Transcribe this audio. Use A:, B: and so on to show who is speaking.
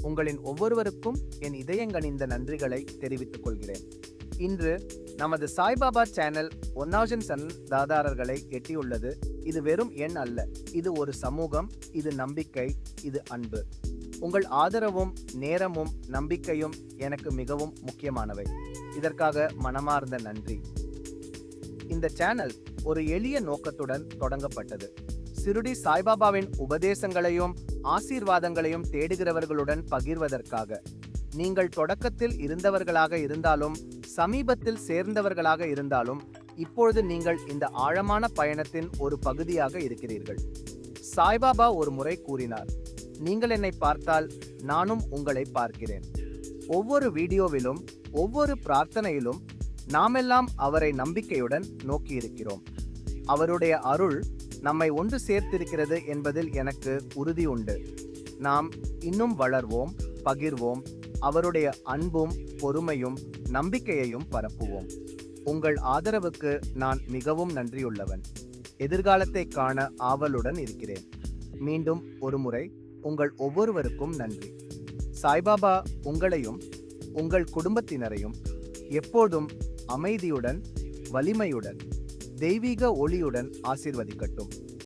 A: உங்களின் ஒவ்வொருவருக்கும் என் இதயங்கனிந்த நன்றிகளை தெரிவித்துக் கொள்கிறேன். இன்று நமது சாய்பாபா சேனல் 1000 சந்தாதாரர்களை எட்டியுள்ளது. இது வெறும் எண் அல்ல, இது ஒரு சமூகம், இது நம்பிக்கை, இது அன்பு. உங்கள் ஆதரவும் நேரமும் நம்பிக்கையும் எனக்கு மிகவும் முக்கியமானவை. இதற்காக மனமார்ந்த நன்றி. இந்த சேனல் ஒரு எளிய நோக்கத்துடன் தொடங்கப்பட்டது. சிருடி சாய்பாபாவின் உபதேசங்களையும் ஆசீர்வாதங்களையும் தேடுகிறவர்களுடன் பகிர்வதற்காக. நீங்கள் தொடக்கத்தில் இருந்தவர்களாக இருந்தாலும் சமீபத்தில் சேர்ந்தவர்களாக இருந்தாலும் இப்பொழுது நீங்கள் இந்த ஆழமான பயணத்தின் ஒரு பகுதியாக இருக்கிறீர்கள். சாய்பாபா ஒரு முறை கூறினார், நீங்கள் என்னை பார்த்தால் நானும் உங்களை பார்க்கிறேன். ஒவ்வொரு வீடியோவிலும் ஒவ்வொரு பிரார்த்தனையிலும் நாமெல்லாம் அவரை நம்பிக்கையுடன் நோக்கியிருக்கிறோம். அவருடைய அருள் நம்மை ஒன்று சேர்த்திருக்கிறது என்பதில் எனக்கு உறுதி உண்டு. நாம் இன்னும் வளர்வோம், பகிர்வோம், அவருடைய அன்பும் பொறுமையும் நம்பிக்கையையும் பரப்புவோம். உங்கள் ஆதரவுக்கு நான் மிகவும் நன்றியுள்ளவன். எதிர்காலத்தை காண ஆவலுடன் இருக்கிறேன். மீண்டும் ஒருமுறை உங்கள் ஒவ்வொருவருக்கும் நன்றி. சாய்பாபா உங்களையும் உங்கள் குடும்பத்தினரையும் எப்போதும் அமைதியுடன், வலிமையுடன், தெய்வீக ஒளியுடன் ஆசீர்வதிக்கட்டும்.